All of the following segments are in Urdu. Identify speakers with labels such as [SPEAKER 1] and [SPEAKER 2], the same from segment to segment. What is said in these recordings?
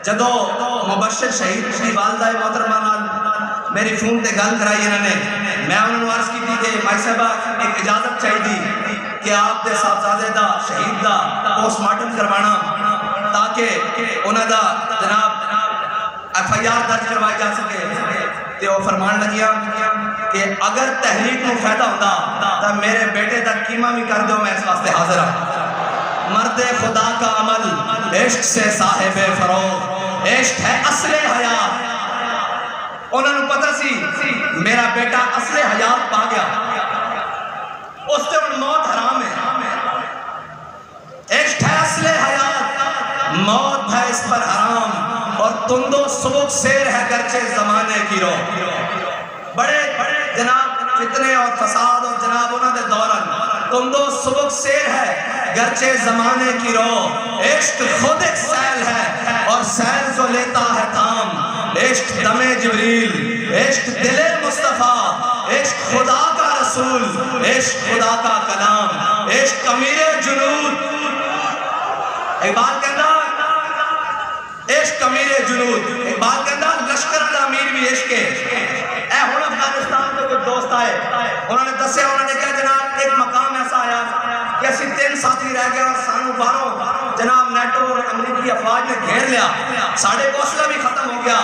[SPEAKER 1] جدو مبشر شہید کی والدہ محترمہ نال میری فون تے گل کرائی انہوں نے، میں انہوں نے عرض کی تھی کہ بھائی صاحبہ ایک اجازت چاہیے کہ آپ دے صاحبزادے دا شہید دا پوسٹ مارٹم کروانا تاکہ انہوں دا جناب FIR درج کروائی جا سکے. تے وہ فرمان لگیا کہ اگر تحریک کو فائدہ ہوتا تو میرے بیٹے تک قیمہ بھی کر دو، میں اس واسطے حاضر ہوں. مرد خدا کا عمل عشق سے صاحب فروغ، عشق ہے اصل حیات. انہوں نے پتہ سی میرا بیٹا اصل حیات پا گیا، اس سے ان موت حرام ہے. عشق ہے اصل حیات، موت ہے اس پر حرام، اور تندو سبک سیر ہے گرچہ زمانے کی رو. بڑے جناب فتنے اور فساد اور جناب انہوں نے دوران تندو سبک سیر ہے گرچہ زمانے کی رو. عشق خود ایک سیل ہے اور سیل کو لیتا ہے تام. عشق دم جبریل، عشق دل مصطفیٰ، عشق خدا کا رسول، عشق خدا کا کلام، عشق امیر جنود. اقبال کہتا عشق امیر جنود، اقبال کہتا لشکر دا امیر بھی عشق ہے. اے ہون افغانستان کے کچھ دوست آئے، انہوں نے دسے، انہوں نے کہا جناب ایک مقام ایسا آیا کہ اسی 3 ساتھی رہ گیا اور سانو باروں جناب نیٹو اور امریکی افواج نے گھیر لیا، ساڑھے حوصلہ بھی ختم ہو گیا،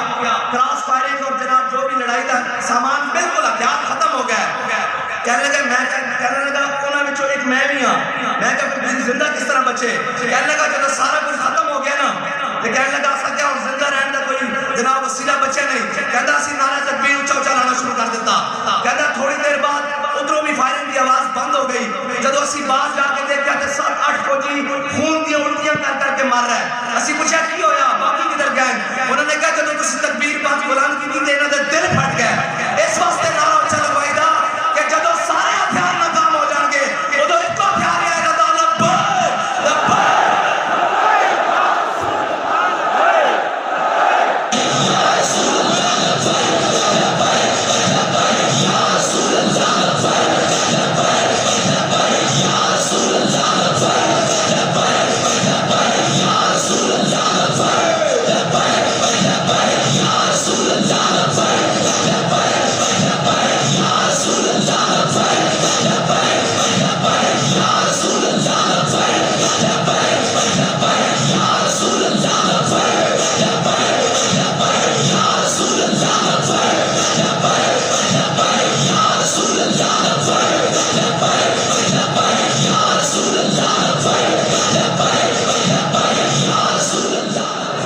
[SPEAKER 1] کراس فائرنگ اور جناب جو بھی لڑائی کا سامان بالکل ہتھیار ختم ہو گیا. کہنے لگا کہنے لگا انہوں میں ایک میں بھی ہاں. میں کہا زندہ کس طرح بچے؟ کہنے لگا جب سارا کچھ ختم ہو گیا نا تو کہنے لگا ایسا کیا زندہ رہنے کا کوئی جناب وسیلہ بچے نہیں. کہتا اسی نعرہ تکبیر اونچا اونچا لانا شروع کر دیتا. کہتا تھوڑی دیر بعد ادھروں بھی فائرنگ کی آواز بند ہو گئی. جدو اسی باہر جا کے دیکھا کہ 7-8 فوجی خون دیا الٹیاں کر کے مار رہا ہے. اسی پوچھا کی ہویا باقی کدھر گئے؟ انہوں نے کہا جدو کسی تکبیر بات بلند کی نہیں دینا دے دل پھٹ گئے. اس واسطے نعرہ اونچا لگوائی دا کہ جدو سارے ہتھیار ناکام ہو جان گے ادھر ایک کو ہتھیار آئے گا تو لبیک لبیک.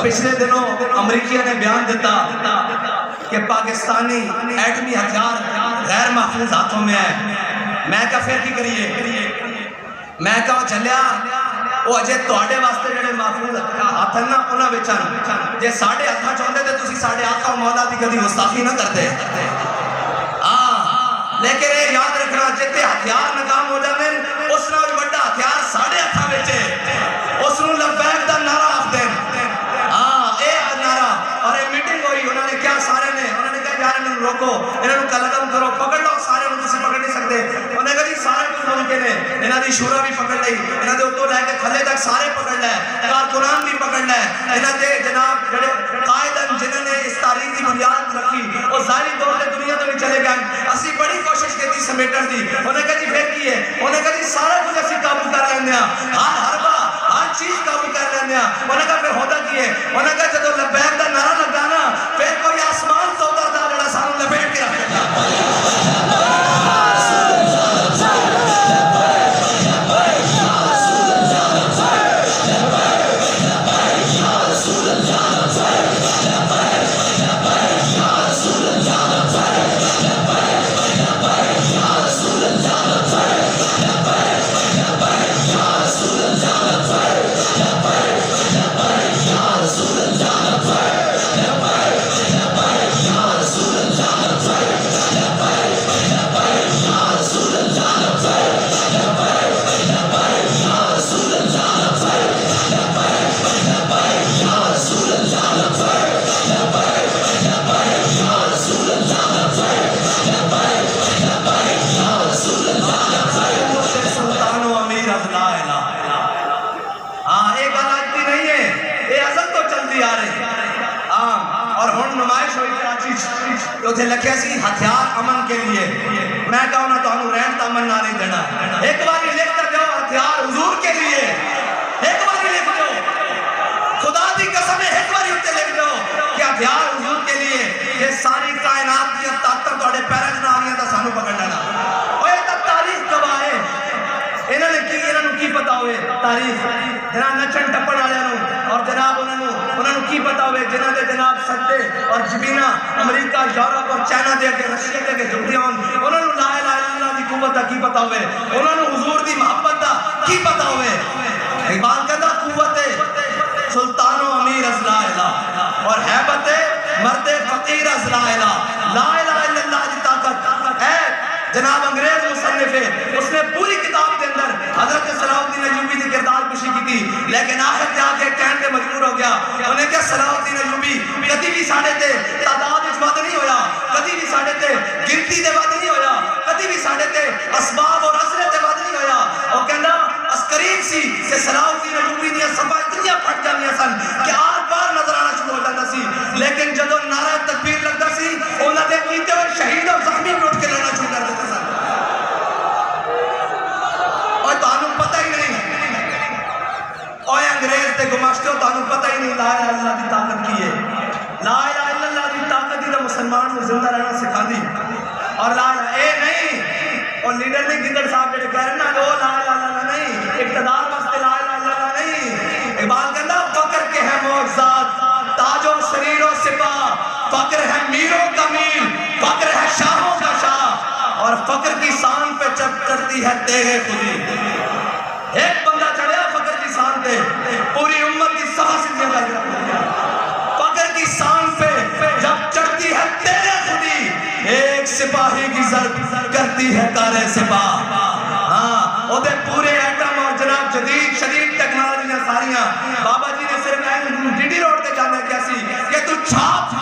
[SPEAKER 1] پچھلے دنوں امریکہ نے بیان دیتا کہ پاکستانی ایٹمی ہتھیار غیر محفوظ ہاتھوں میں ہے. میں کہا پھر کی کریے؟ میں کہا چلیا وہ اجے توڑے واسطے جڑے محفوظ ہاتھ ہیں نا انہاں بچان جے ساڑھے ہاتھاں چاہتے تھے تسی ساڑھے آقا مولا دی کدی گستاخی نہ کرتے. لیکن یہ یاد رکھنا جتے ہتھیار ناکام ہو جانے اس نے بھی بڑا ہتھیار ساڑھے ہاتھاں بچے اس نے لبیک دا نعرہ آف دیں. اور ایک میٹنگ ہوئی، انہوں نے کیا سارے نے انہوں نے کہا یار انہوں نے روکو، انہوں نے قلم کرو، پکڑ لو. سارے انہوں سے پکڑ نہیں سکتے. انہوں نے کہا جی سارے کچھ ممکن ہے. انہوں نے شورا بھی پکڑ لئی، انہوں نے اتو لے کے تھلے تک سارے پکڑ لے، کارکنان بھی پکڑ لے. انہوں نے جناب جڑے قائدن جنہوں نے اس تاریخ کی بنیاد رکھی وہ ظاہری طور سے دنیا تو نہیں چلے گئے. اسی بڑی کوشش کی تھی سمیٹن دی. انہوں نے کہا جی پھر کی ہے؟ انہوں نے کہا جی سارا کچھ اسی قابو کر لینے ہیں، ہر حربہ ہر چیز قابو کر لینے ہیں. انہوں نے کہا پھر ہوتا کی ہے؟ انہوں نے کہا جدو لبیک دا نعرہ لگانا پھر کوئی آسمان تو اترتا جڑا سانو لپیٹ کے رکھے گا. اور ہن نمائش ہوئی کراچی تو اتنے لکھیا سی ہتھیار امن کے لیے. میں کہا انہوں تو انہوں رہن تا امن نہ نہیں دینا. ایک باری لکھ کر دو ہتھیار حضور کے لیے. ایک باری لکھ دو, خدا دی قسم ہے ایک باری اتنے لکھ دو کہ ہتھیار حضور کے لیے. یہ ساری کائنات کی طاقت توڑے پیرج نہ آ گیا تو سانو پکڑ لینا. اور یہ تک تاریخ گواہ ہے. انہوں نے کی پتا ہوئے تاریخ جناب نچن ٹپن والے اور جناب انہوں نے کی پتا ہوئے جنہوں نے جناب سجدے اور جبینہ امریکہ یورپ اور چائنا دے کے رشیا دے کے جھکدیاں انہوں نے لا الہ الا اللہ دی قوت دا کی پتا ہوئے. انہوں نے حضور دی محبت دا کی پتا ہوئے. اقبال کہتا قوت سلطان و امیر از لا الہ اور حیبت مرد فقیر از لا الہ. لا الہ الا اللہ دی طاقت ہے. جناب انگریز مصنف ہے, اس نے پوری کتاب کے اندر حضرت صلاح الدین ایوبی کی کردار کشی کی تھی, لیکن آخر جا کے کہنے کے مجبور ہو گیا. انہیں کیا صلاح الدین ایوبی کدی بھی ساڑھے تے تعداد اس بات نہیں ہویا, کدی بھی ساڑھے تے گنتی دے بات نہیں ہویا, کدی بھی ساڑھے تے اسباب اور اثرت دے بات نہیں ہویا. اور کہنا اسکرین سی کہ صلاح الدین ایوبی نے صفحہ اتنی پھٹ جانیا سن کہ آر پار نظر آنا شروع ہو جاتا سی, لیکن جدو نعرہ تکبیر لگتا سی انہوں نے کیتے ہوئے شہید اور زخمی بھی اٹھ کے لڑنا شروع کر دیتا سن. اور تانوں پتہ ہی نہیں, اور انگریز تے گماشتے ہو تانوں پتہ ہی نہیں لا الہ الا اللہ دی طاقت کی ہے. لا الہ الا اللہ دی طاقت دی تو مسلمان کو زندہ رہنا سکھا دی. اور لا الہ اے نہیں, اور لیڈر نہیں گندر صاحب جڑے کہہ رہے نا وہ لا الہ الا اللہ نہیں, اقتدار واسطے لا الہ الا اللہ نہیں. اقبال کہتا فقر کے ہے معجزات تاج و سریر و سپاہ, فقر ہے میروں کا میر, فقر ہے شاہوں کا شاہ, اور فقر کی شان پہ چڑھتی ہے تیرے خودی. ایک بندہ چڑھیا فقر کی شان پہ, پوری امت کی صفحہ سندھیاں کا گرا. فقر کی شان پہ جب چڑھتی ہے تیرے خودی, ایک سپاہی کی ضرب کرتی ہے تارے سپاہ. ہاں وہ دے پورے ایٹم اور جناب جدید شدید ٹیکنالوجیاں ساریاں. بابا جی نے صرف ڈی ڈی روڈ تے جانا کیا سی کہ تو چھاپ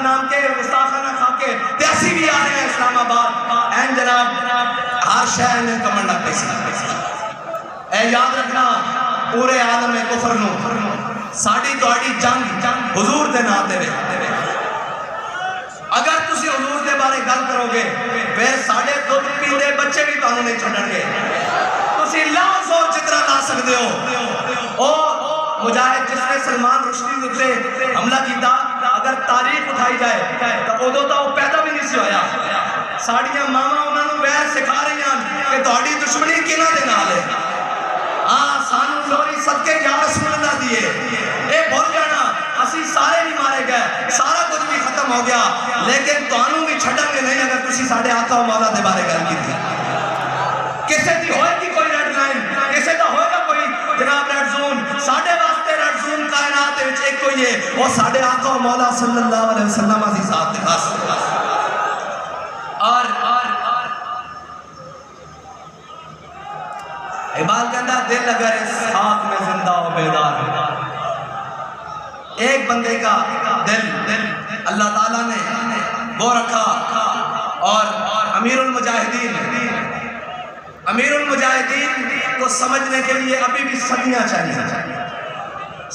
[SPEAKER 1] نام کے مستاخانہ کھا کے تیسی بھی آ رہے ہیں اسلام آباد. این جناب ہر شہر نے کمنڈا پیسی. اے یاد رکھنا پورے عالم میں کفر نو ساڑی توڑی جنگ حضور دے ناتے رہے. اگر تسی حضور دے بارے گل کرو گے پھر ساڑے دودھ پیندے بچے بھی تانوں نہیں چھڑن گے. تسی لاؤ زور جتنا لا سکتے ہو. اور مجاہد جس نے سلمان رشدی سے حملہ کیتا, اگر تاریخ اٹھائی جائے تو ادو تو وہ پیدا بھی نہیں سی ہویا. ساڑیاں ماما انہوں نے ویر سکھا رہی ہیں کہ تہاڈی دشمنی کینہ دے نال ہے. ہاں سانو لوری صدقے یا رسول اللہ دیے, اے بھول جانا اسی سارے نہیں مارے گئے, سارا کچھ بھی ختم ہو گیا, لیکن تانوں بھی چھڑن گے نہیں اگر تسی ساڑے آقا و مولا دے بارے گل کی تھی. کسے دی ہوئے گی کوئی ریڈ لائن, کسے دا ہوئے گا کوئی جناب ریڈ زون. ساڑے واسطے ریڈ زون کائنات ایک کوئی ہے, وہ ساڑے آقا و مولا صلی اللہ علیہ وسلم عزیز ذات دکھا سکتا. اور اقبال کہتا دل اگر اس خاک میں زندہ و بیدار ہے. ایک بندے کا دل اللہ تعالیٰ نے وہ رکھا. اور امیر المجاہدین کو سمجھنے کے لیے ابھی بھی صدیاں چاہیے,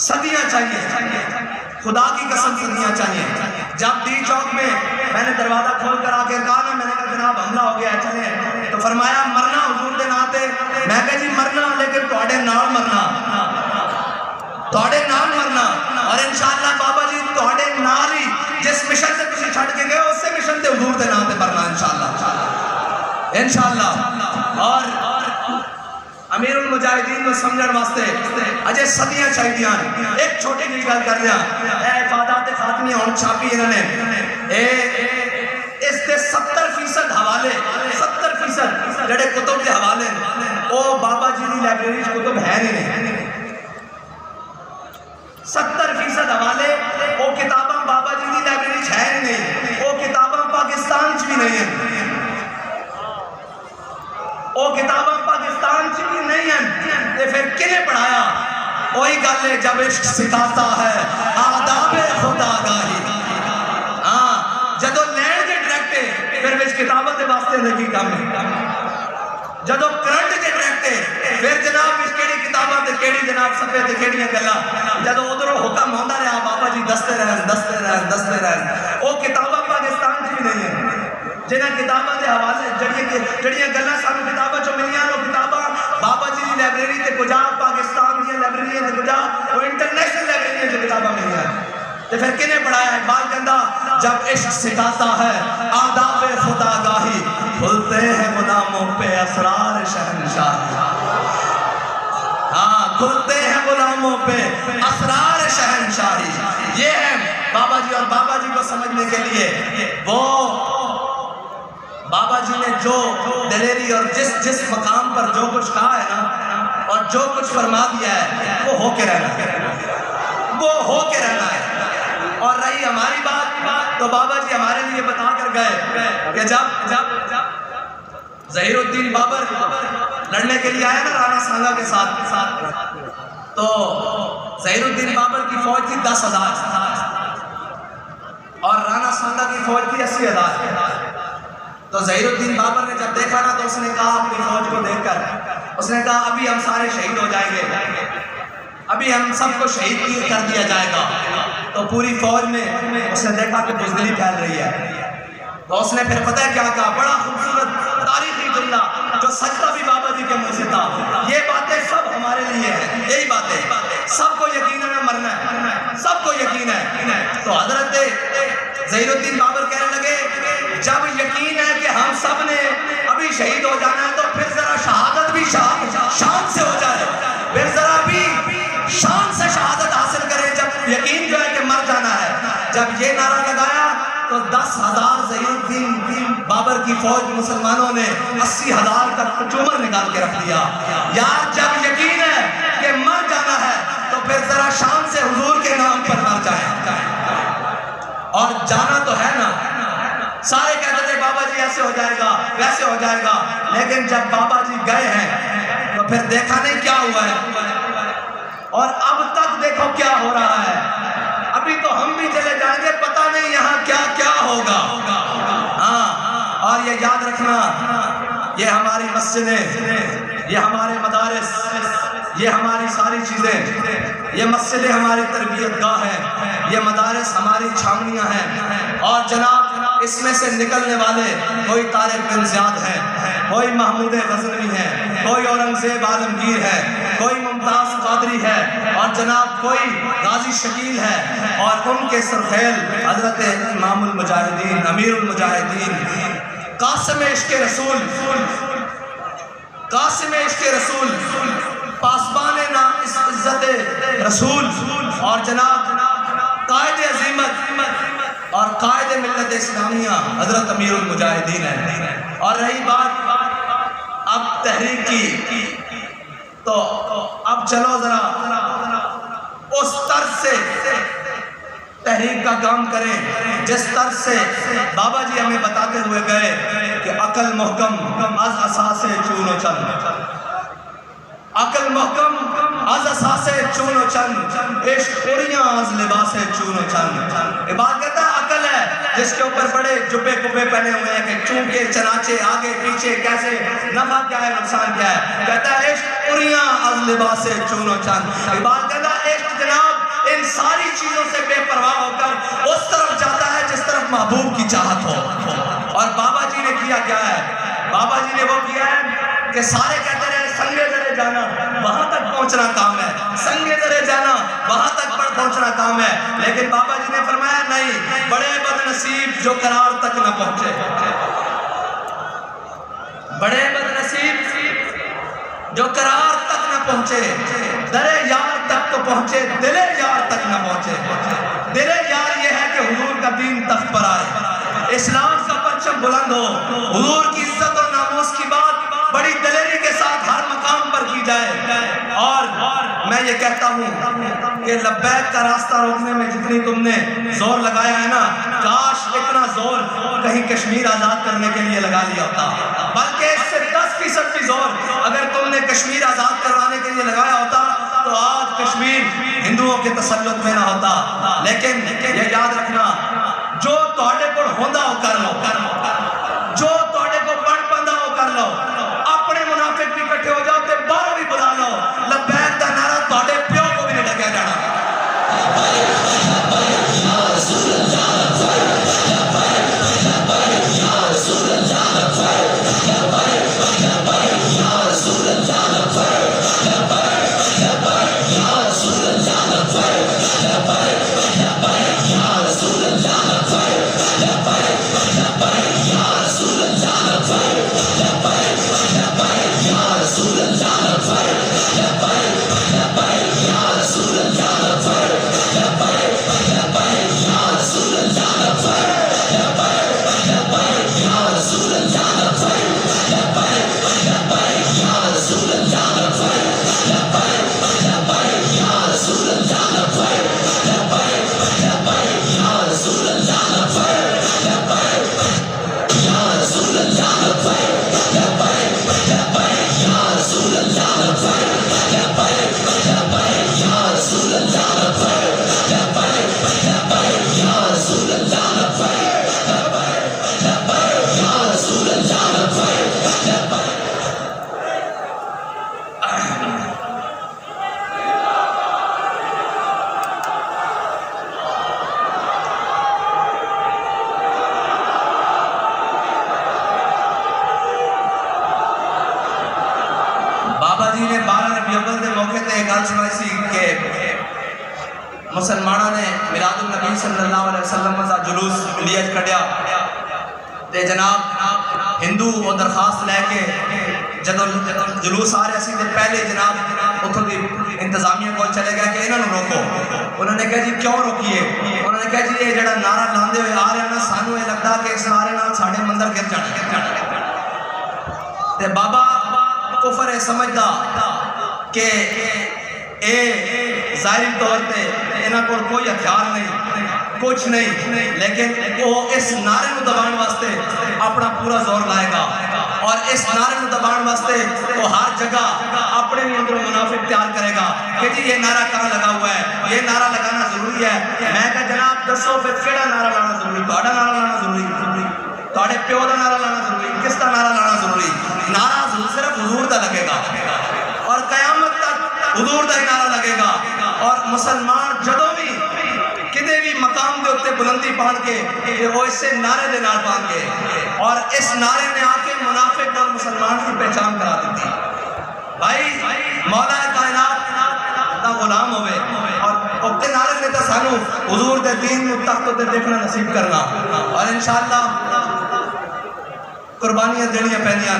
[SPEAKER 1] صدیاں چاہیے, خدا کی قسم صدیاں چاہیے. جب دی چوک میں میں نے دروازہ کھول کر آ کے کہا نا, میں نے کہا جناب حملہ ہو گیا چلیں, تو فرمایا مرنا حضور دے ناتے. میں کہا جی مرنا لیکن تواڈے نال مرنا, تواڈے نال مرنا, اور انشاءاللہ بابا جی تواڈے نال ہی جس مشن سے تسی چھڑ کے گئے اس سے مشن تے حضور دے ناتے مرنا انشاءاللہ. اور امیر المجاہدین کو سمجھن واسطے اجے صدیاں چاہیے. ایک چھوٹی جی گل کر رہا, اے افادات خاتمی ہن چھاپی انہوں نے, اس دے 70% حوالے, 70% جڑے کتب کے حوالے وہ بابا جی دی لائبریری کتب ہے نہیں. 70% حوالے وہ کتاباں بابا جی دی لائبریری ہے نہیں, وہ کتاباں پاکستان چ بھی نہیں ہیں, وہ کتاباں پاکستان چ بھی نہیں ہیں. تے پھر کنے پڑھایا؟ وہی گل ہے جب عشق سکھاتا ہے آداب خدا گاہی. ہاں جدو لین کے ڈائریکٹ پھر وچ کتابت دے واسطے لگی کام ہے. جدو کرنٹ کے ڈائریکٹے پھر جناب اس کیڑی کتاباں تے کیڑی جناب صفحے تے کیڑیاں گلاں جدو ادھروں حکم ہوندا رہا بابا جی دستے رہن وہ کتاباں پاکستان چ بھی نہیں ہیں جنہاں کتاباں دے حوالے جڑیاں گلاں سانوں کتاباں چوں ملیاں وہ کتاباں بابا جی دی لائبریری تے کجا پاکستان دی لائبریری تے کجا وہ انٹرنیشنل لائبریری تے کتاباں ملیاں تو پھر کنے پڑھایا اقبال کہندا جب عشق سکھاتا ہے آداب خدا گاہی کھلتے ہیں غلاموں پہ اسرار شہنشاہی ہاں کھلتے ہیں غلاموں پہ اسرار شہنشاہی یہ ہے بابا جی اور بابا جی کو سمجھنے کے لیے وہ بابا جی نے جو دلیری اور جس مقام پر جو کچھ کہا ہے نا اور جو کچھ فرما دیا ہے وہ ہو کے رہنا ہے اور رہی ہماری بات تو بابا جی ہمارے لیے بتا کر گئے کہ جب ظہیر الدین بابر لڑنے کے لیے آیا نا رانا سانگا کے ساتھ تو ظہیر الدین بابر کی فوج تھی 10,000 اور رانا سانگا کی فوج تھی 80,000 تو ظہیر الدین بابر نے جب دیکھا نا تو اس نے کہا اپنی فوج کو دیکھ کر اس نے کہا ابھی ہم سارے شہید ہو جائیں گے ابھی ہم سب کو شہید کر دیا جائے گا تو پوری فوج میں اس نے دیکھا کہ بزدلی پھیل رہی ہے تو اس نے پھر پتہ ہے کیا کہا بڑا خوبصورت تاریخی جملہ جو سچتا بھی بابا جی کے منہ سے تھا یہ باتیں سب ہمارے لیے ہیں یہی باتیں سب کو یقین ہے مرنا ہے سب کو یقین ہے تو حضرت ظہیر الدین بابر کہنے لگے جب یقین ہے کہ ہم سب نے ابھی شہید ہو جانا ہے تو پھر ذرا شہادت بھی شان سے ہو جائے پھر ذرا بھی شان سے شہادت حاصل کریں جب یقین جو ہے کہ مر جانا ہے جب یہ نعرہ لگایا تو 10,000 ظہیر الدین بابر کی فوج مسلمانوں نے 80,000 کا چومر نکال کے رکھ دیا یار جب یقین ہے کہ مر جانا ہے تو پھر ذرا شان سے حضور کے نام پر مر جائیں اور جانا تو ہے نا سارے کہتے تھے بابا جی ایسے ہو جائے گا ویسے ہو جائے گا لیکن جب بابا جی گئے ہیں تو پھر دیکھا نہیں کیا ہوا ہے اور اب تک دیکھو کیا ہو رہا ہے ابھی تو ہم بھی چلے جائیں گے پتہ نہیں یہاں کیا کیا ہوگا ہاں اور یہ یاد رکھنا یہ ہماری مسجدیں یہ ہمارے مدارس یہ ہماری ساری چیزیں یہ مسجدیں ہماری تربیت گاہ ہیں یہ مدارس ہماری چھاونیاں ہیں اور جناب اس میں سے نکلنے والے کوئی طارق بن زیاد ہیں کوئی محمود غزنوی ہے کوئی اورنگزیب عالمگیر ہے کوئی ممتاز قادری ہے اور جناب کوئی غازی شکیل ہے اور ان کے سرخیل حضرت امام المجاہدین امیر المجاہدین قاسم عشق رسول پاسبان عزت رسول اور جناب قائد عظیمت اور قائد ملت اسلامیہ حضرت امیر المجاہدین ہے اور رہی بات اب تحریک کی تو اب چلو ذرا اس طرز سے تحریک کا کام کریں جس طرز سے بابا جی ہمیں بتاتے ہوئے گئے کہ عقل محکم از اساس چون و چن عقل محکم از اساس چون و چن عشق اڑیاں از لباس چون و چن یہ بات کہتا ہے عقل ہے جس کے اوپر بڑے جبے کبے پہنے ہوئے ہیں کہ چونکہ چنانچہ آگے پیچھے کیسے نفع کیا ہے نقصان کیا ہے کہتا ہے عشق اڑیاں از لباس چون و چن یہ بات کہتا ہے عشق جناب ان ساری چیزوں سے بے پرواہ ہو کر اس طرف جاتا ہے جس طرف محبوب کی چاہت ہو اور بابا جی نے کیا کیا ہے بابا جی نے وہ کیا ہے کہ سارے کہتے رہے سنگے درے جانا وہاں تک پہنچنا کام ہے سنگے درے جانا وہاں تک پہنچنا کام ہے لیکن بابا جی نے فرمایا نہیں بڑے بد نصیب جو قرار تک نہ پہنچے بڑے بد نصیب جو قرار تک نہ پہنچے درے یار تک تو پہنچے دلے یار تک نہ پہنچے دلے یار یہ ہے کہ حضور کا دین تخت پر آئے اسلام کا پرچم بلند ہو حضور کی عزت اور ناموس کی بات بڑی دلیری کے ساتھ ہر مقام پر کی جائے اور میں یہ کہتا ہوں کہ لبیک کا راستہ روکنے میں جتنی تم نے زور لگایا ہے نا کاش اتنا زور کہیں کشمیر آزاد کرنے کے لیے لگا لیا ہوتا بلکہ اس سے 10% بھی زور اگر تم نے کشمیر آزاد کروانے کے لیے لگایا ہوتا تو آج کشمیر ہندوؤں کے تسلط میں نہ ہوتا لیکن یہ یاد رکھنا جو توڑے کو ہوندہ ہو کر لو جو توڑے کو بڑھ پندہ ہو کر لو اپنے مسلمانوں نے میلاد النبی صلی اللہ علیہ وسلم کا جلوس لیا کھڑیا تے جناب ہندو وہ درخواست لے کے جدو جلوس آ رہا سی تے پہلے جناب اتھوں دی انتظامیہ کو چلے گئے کہ انہوں نے روکو. انہوں نے کہا جی کیوں روکیے؟ انہوں نے کہا جی یہ جڑا نعرہ لاندے ہوئے آ رہے ہیں نا سانو یہ لگتا کہ اس نعرے نال ساڈے مندر گر جانا تے بابا کفر سمجھدا کہ اے ظاہری طور پہ انہاں کول کوئی ہتھیار نہیں کچھ نہیں لیکن وہ اس نعرے کو دبان واسطے اپنا پورا زور لائے گا اور اس نعرے کو دبان واسطے وہ ہر جگہ اپنے بھی اندر منافق تیار کرے گا کہ جی یہ نعرہ کہاں لگا ہوا ہے یہ نعرہ لگانا ضروری ہے. میں کہا جناب دسو پھر کیڑا نعرہ لانا ضروری تہاڈا نعرہ لانا ضروری تہاڈے پیو دا نعرہ لانا ضروری کس دا نعرہ لانا ضروری؟ نعرہ صرف حضور دا لگے گا اور قیامت تک حضور دا ہی نعرہ لگے گا. اور مسلمان جدوں بھی کدے بھی مقام دے ہوتے بلندی پان کے وہ اسے نعرے دے نال پان کے اور اس نعرے نے آ کے منافق اور مسلمان کی پہچان کرا دیتی. بھائی مولا کائنات دا غلام ہوئے اور اپنے نعرے نے تا سانو حضور دے دین نو تخت تے دیکھنا نصیب کرنا اور انشاءاللہ قربانیاں دینیاں پہنیاں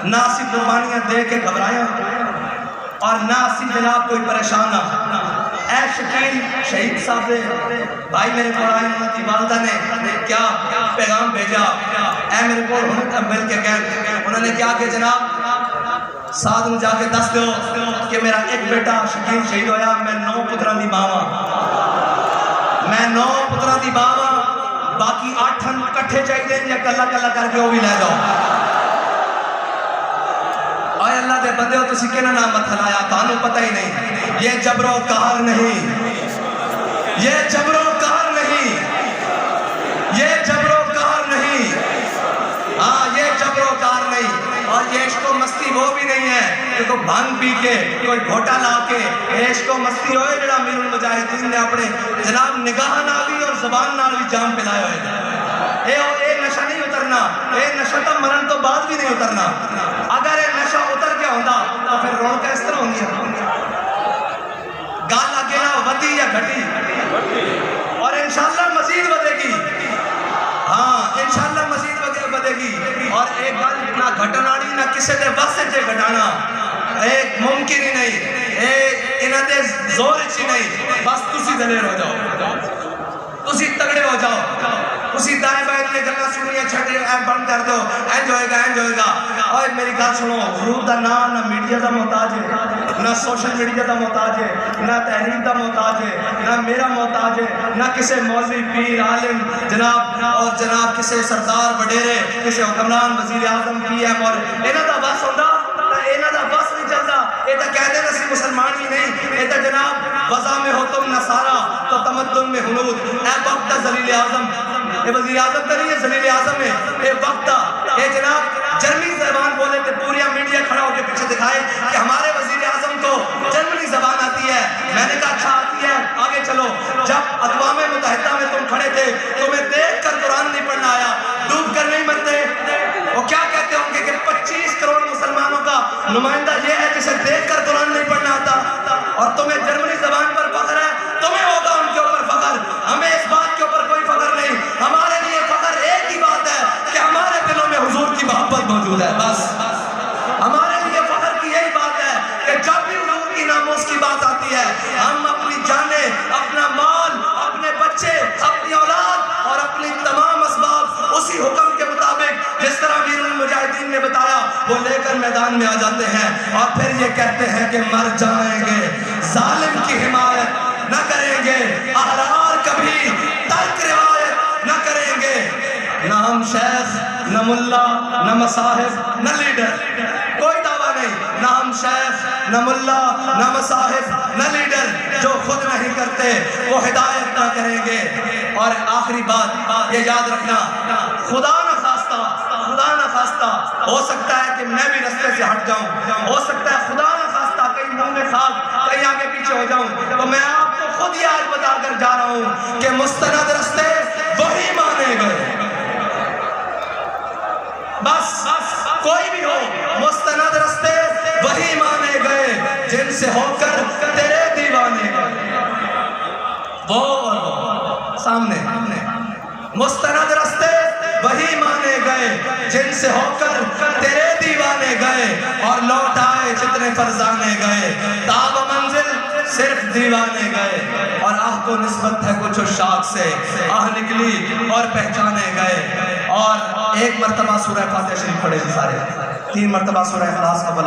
[SPEAKER 1] نہ اسی قربانیاں دے کے گھبرائیں اور نہ اسی جناب کوئی پریشان نہ. اے شکیل شہید صاحب دے بھائی میرے کو آئے انہوں کی والدہ نے کیا پیغام بھیجا اے میرے کو مل کے کہیں انہوں نے کیا کہ جناب ساتھ میں جا کے دس دو کہ میرا ایک بیٹا شکیل شہید ہویا میں 9 پتران دی ماں میں 9 پتران دی ماں باقی 8 کٹھے چاہیے دیں یا کلا کلا کر کے وہ بھی لے جاؤ. آئے اللہ دے بندے ہو تو سکے نہ نام مت ہلایا تانوں پتہ ہی نہیں یہ جبر و قہر نہیں یہ جبر و قہر نہیں یہ جبر و قہر نہیں ہاں یہ جبر و قہر نہیں اور یہ عشق و مستی وہ بھی نہیں ہے کہ کوئی بھنگ پی کے کوئی گھوٹا لا کے عشق و مستی ہوئے جڑا امیر المجاہدین نے اپنے جناب نگاہ نال بھی اور زبان نال بھی جام پلائے ہوئے اے نشہ نہیں اترنا اے نشہ تو مرن تو بعد بھی نہیں اترنا. اگر اے نشہ اتر گیا ہوتا تو پھر رونق اس طرح ہوندی ہے گال اکیلا ودی یا گھٹی اور انشاءاللہ مزید ودے گی. ہاں انشاءاللہ مزید ودے گی اور ایک گال اتنا گھٹناڑی نہ کسے دے واسطے جے گھٹانا ایک ممکن ہی نہیں ایک انہ دے زور اچھی نہیں بس تسی دلیر ہو جاؤ تسی تگڑے ہو جاؤ اسی دائیں بائیں کے گلنا سنیے چھٹے بند کر دو اینج ہوئے گا اور میری گل سنو حضور دا نہ میڈیا دا محتاج ہے نہ سوشل میڈیا دا محتاج ہے نہ تحریر دا محتاج ہے نہ میرا محتاج ہے نہ کسے مولوی پیر عالم جناب کسے سردار وڈیرے کسے حکمران وزیر اعظم پی ایم اور انہاں دا بس ہوندا انہاں دا بس نہیں چلتا یہ تو کہتے ہیں کہ مسلمان ہی نہیں یہ تو جناب وضع میں ہو تم نصارہ تو تمدن میں حنود اے وقت ذلیل اعظم یہ وزیر اعظم تو نہیں ہے ذلیل اعظم ہے یہ وقت یہ جناب جرمنی زبان بولے تو پوریا میڈیا کھڑا ہو کے پیچھے دکھائے کہ ہمارے وزیر اعظم کو جرمنی زبان آتی ہے. میں نے کہا اچھا آتی ہے آگے چلو جب اقوام متحدہ میں تم کھڑے تھے تمہیں دیکھ کر قرآن نہیں پڑھنا آیا ڈوب کر نہیں مرتے وہ کیا کہتے ہوں گے کہ 25 کروڑ مسلمانوں کا نمائندہ یہ ہے جسے دیکھ کر قرآن نہیں پڑھنا آتا اور تمہیں جرمنی زبان پر فخر ہے تمہیں ہوگا ان کے اوپر فخر ہمیں اس بات کے اوپر کوئی فخر نہیں. ہمارے لیے فخر ایک ہی بات ہے کہ ہمارے دلوں میں حضور کی محبت موجود ہے بس ہمارے لیے فخر کی یہی بات ہے کہ جب بھی حضور کی ناموس کی بات آتی ہے ہم اپنی جانیں اپنا مال اپنے بچے اپنی اولاد اور اپنی تمام اسباب اسی حکم کے مطابق جس طرح امیر المجاہدین نے بتایا وہ لے کر میدان میں آ جاتے ہیں اور پھر یہ کہتے ہیں کہ مر جائیں گے ظالم کی حمایت نہ کریں گے احرار کبھی ترک روایت نہ کریں گے. نہ ہم شیخ نہ ملا نہ مصاحب نہ لیڈر کوئی دعویٰ نہیں نہ ہم شیخ نہ ملا نہ مصاحب نہ لیڈر جو خود نہیں کرتے وہ ہدایت نہ کریں گے. اور آخری بات یہ یاد رکھنا خدا نہ خواستہ ہو سکتا ہے کہ میں بھی رستے سے ہٹ جاؤں ہو سکتا ہے خدا نہ خواستہ کہیں منہ میں خاک کہیں آگے پیچھے ہو جاؤں تو میں آپ کو خود ہی آج بتا کر جا رہا ہوں کہ مستند رستے وہی مانے گئے بس کوئی بھی ہو مستند رستے وہی مانے گئے جن سے ہو کر تیرے دیوانے گئے. سامنے مستند رستے وہی مانے گئے جن سے ہو کر تیرے دیوانے گئے اور لوٹ آئے جتنے فرزانے گئے تاب و منزل صرف دیوانے گئے اور آہ کو نسبت ہے کچھ اشاق سے آہ نکلی اور پہچانے گئے اور ایک مرتبہ سورہ فاتحہ شریف پڑھے سارے 3 مرتبہ سورہ اخلاص کا بلا